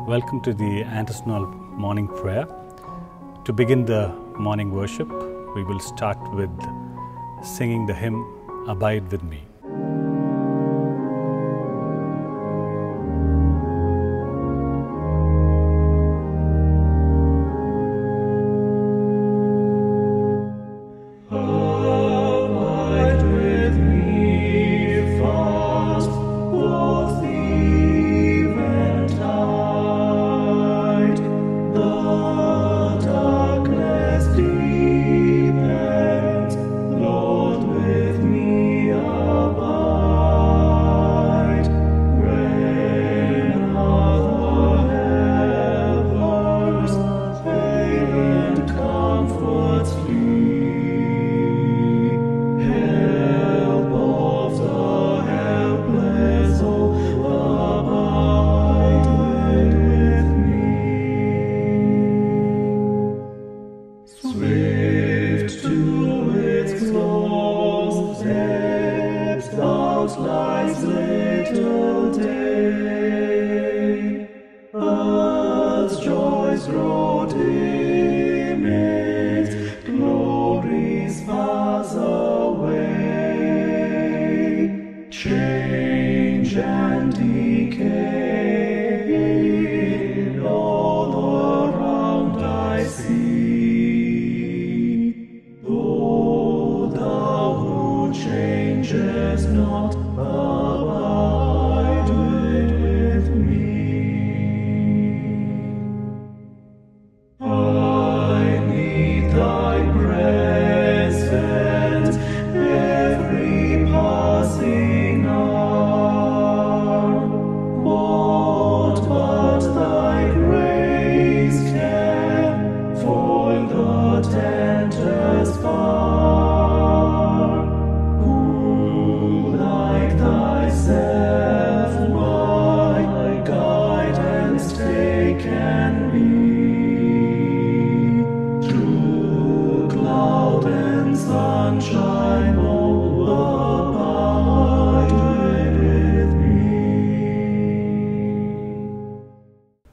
Welcome to the Antisonal morning prayer. To begin the morning worship, we will start with singing the hymn, Abide With Me.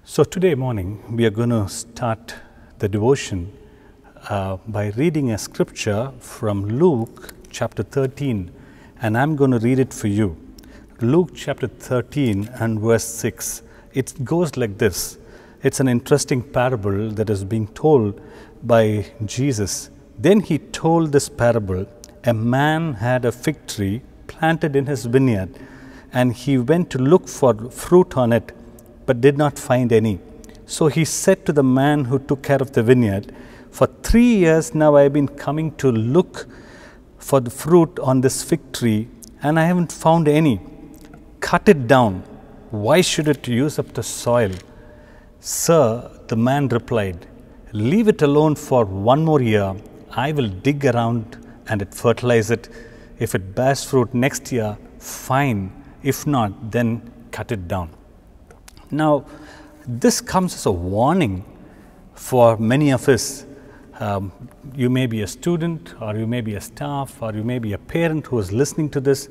So today morning we are going to start the devotion by reading a scripture from Luke chapter 13, and I'm going to read it for you. Luke chapter 13 and verse 6. It goes like this. It's an interesting parable that is being told by Jesus. Then he told this parable. A man had a fig tree planted in his vineyard, and he went to look for fruit on it, but did not find any. So he said to the man who took care of the vineyard, "For 3 years now I have been coming to look for the fruit on this fig tree, and I haven't found any. Cut it down. Why should it use up the soil?" "Sir," the man replied, "leave it alone for 1 more year. I will dig around and fertilize it. If it bears fruit next year, fine. If not, then cut it down." Now, this comes as a warning for many of us. You may be a student, or you may be a staff, or you may be a parent who is listening to this.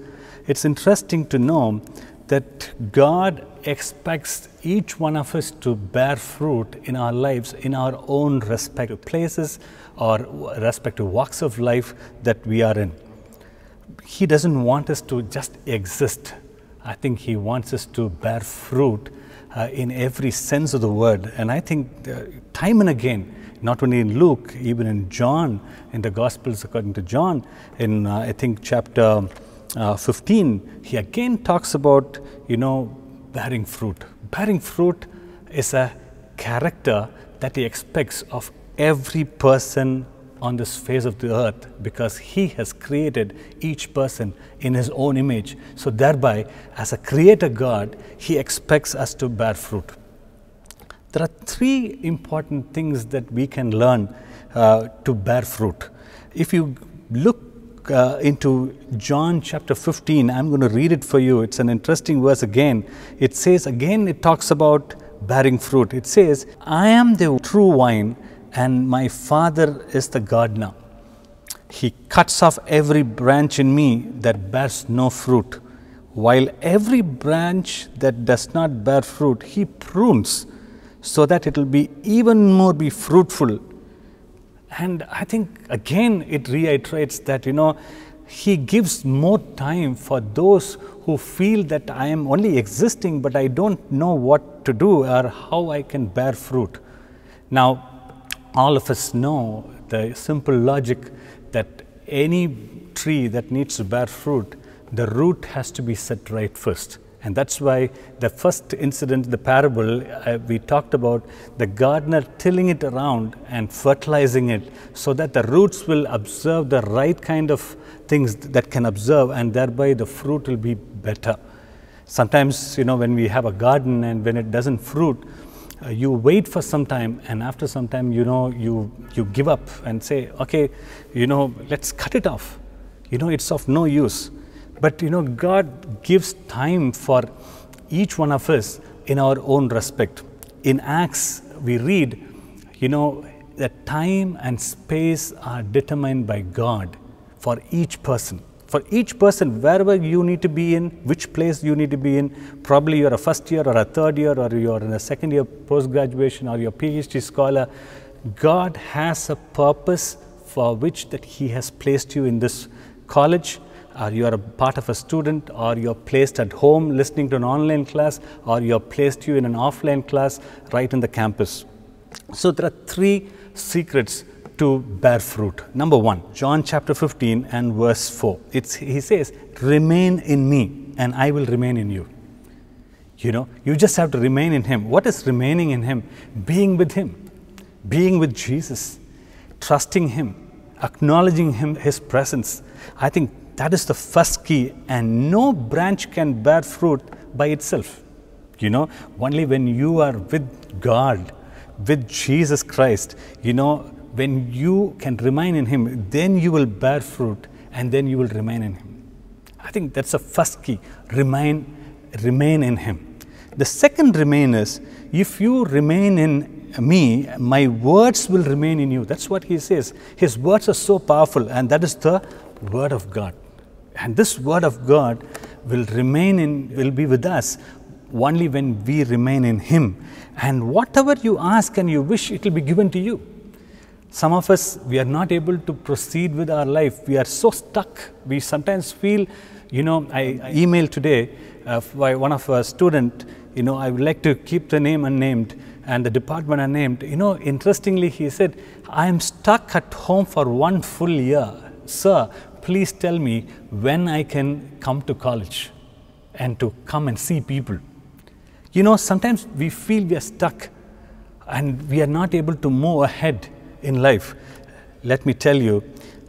It's interesting to know that God expects each one of us to bear fruit in our lives, in our own respective places or respective walks of life that we are in. He doesn't want us to just exist. I think He wants us to bear fruit in every sense of the word. And I think time and again, not only in Luke, even in John, in the Gospels according to John, in I think chapter 15, he again talks about, bearing fruit. Bearing fruit is a character that he expects of every person on this face of the earth, because he has created each person in his own image. So thereby, as a creator God, he expects us to bear fruit. There are 3 important things that we can learn to bear fruit. If you look into John chapter 15, I'm going to read it for you. It's an interesting verse again. It says, again it talks about bearing fruit. It says, "I am the true vine, and my Father is the gardener. He cuts off every branch in me that bears no fruit, while every branch that does not bear fruit, he prunes, so that it will be even more be fruitful. And I think again it reiterates that, He gives more time for those who feel that I am only existing, but I don't know what to do or how I can bear fruit. Now, all of us know the simple logic that any tree that needs to bear fruit, the root has to be set right first. And that's why the first incident, the parable, we talked about the gardener tilling it around and fertilizing it so that the roots will observe the right kind of things that can observe, and thereby the fruit will be better. Sometimes, when we have a garden and when it doesn't fruit, you wait for some time, and after some time, you give up and say, okay, let's cut it off. It's of no use. But God gives time for each one of us in our own respect. In Acts, we read, that time and space are determined by God for each person. For each person, wherever you need to be in, which place you need to be in, probably you're a first year or a third year, or you're in a second year post-graduation, or you're a PhD scholar, God has a purpose for which that He has placed you in this college, or you are a part of a student, or you're placed at home listening to an online class, or you're placed you in an offline class right in the campus. So there are three secrets to bear fruit. Number one, John chapter 15 and verse 4. He says, remain in me and I will remain in you. You just have to remain in Him. What is remaining in Him? Being with Him, being with Jesus, trusting Him, acknowledging His presence. I think that is the first key, and no branch can bear fruit by itself. Only when you are with God, with Jesus Christ, when you can remain in Him, then you will bear fruit and then you will remain in Him. I think that's the first key, remain in Him. The second remain is, if you remain in me, my words will remain in you. That's what He says. His words are so powerful, and that is the Word of God. And this Word of God will be with us only when we remain in Him. And whatever you ask and you wish, it will be given to you. Some of us, we are not able to proceed with our life. We are so stuck. We sometimes feel, I emailed today by one of our student, I would like to keep the name unnamed and the department unnamed. Interestingly, he said, I am stuck at home for 1 full year. Sir, please tell me when I can come to college and to come and see people. Sometimes we feel we are stuck and we are not able to move ahead in life. Let me tell you,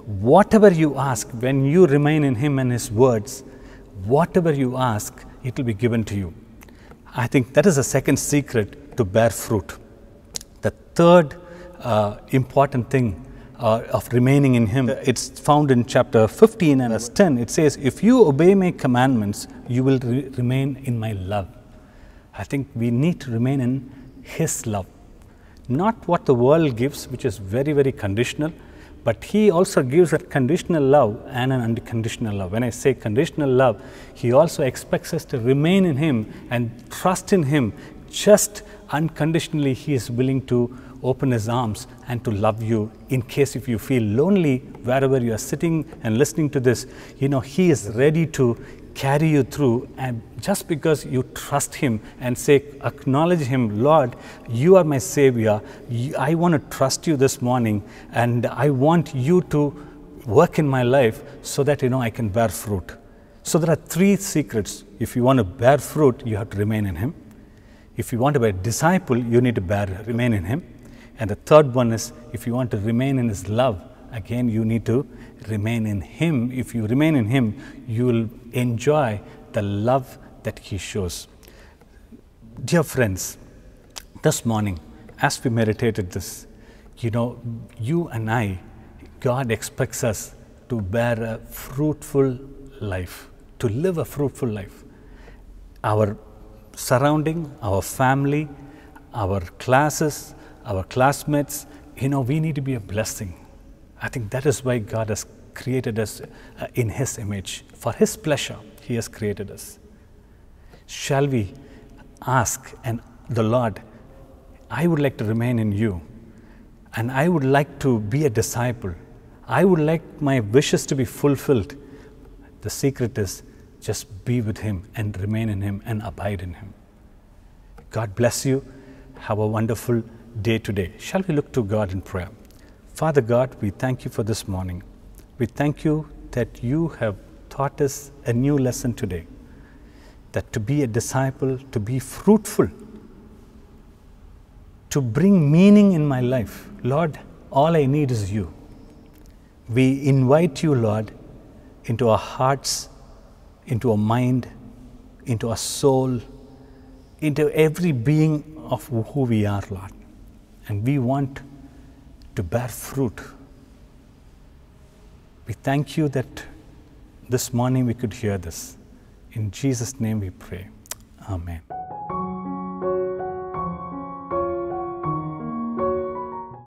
whatever you ask, when you remain in Him and His words, whatever you ask, it will be given to you. I think that is the second secret to bear fruit. The third important thing of remaining in Him, it's found in chapter 15 and verse 10. It says, if you obey my commandments, you will remain in my love. I think we need to remain in His love. Not what the world gives, which is very, very conditional, but He also gives a conditional love and an unconditional love. When I say conditional love, He also expects us to remain in Him and trust in Him. Just unconditionally, He is willing to open His arms and to love you. In case if you feel lonely, wherever you are sitting and listening to this, He is ready to carry you through, and just because you trust Him and acknowledge Him, Lord, you are my Savior. I want to trust you this morning, and I want you to work in my life so that I can bear fruit. So there are three secrets. If you want to bear fruit, you have to remain in Him. If you want to be a disciple, you need to remain in Him. And the third one is, if you want to remain in His love, again, you need to remain in Him. If you remain in Him, you will enjoy the love that He shows. Dear friends, this morning, as we meditated this, you and I, God expects us to bear a fruitful life, to live a fruitful life. Our surrounding, our family, our classes, our classmates, we need to be a blessing. I think that is why God has created us in His image. For His pleasure, He has created us. Shall we ask the Lord, I would like to remain in you, and I would like to be a disciple. I would like my wishes to be fulfilled. The secret is just be with him and remain in him and abide in him. God bless you. Have a wonderful day today. Shall we look to God in prayer? Father God, we thank you for this morning. We thank you that you have taught us a new lesson today, that to be a disciple, to be fruitful, to bring meaning in my life. Lord, all I need is you. We invite you, Lord, into our hearts, into our mind, into our soul, into every being of who we are, Lord. And we want to bear fruit. We thank you that this morning we could hear this. In Jesus' name we pray. Amen.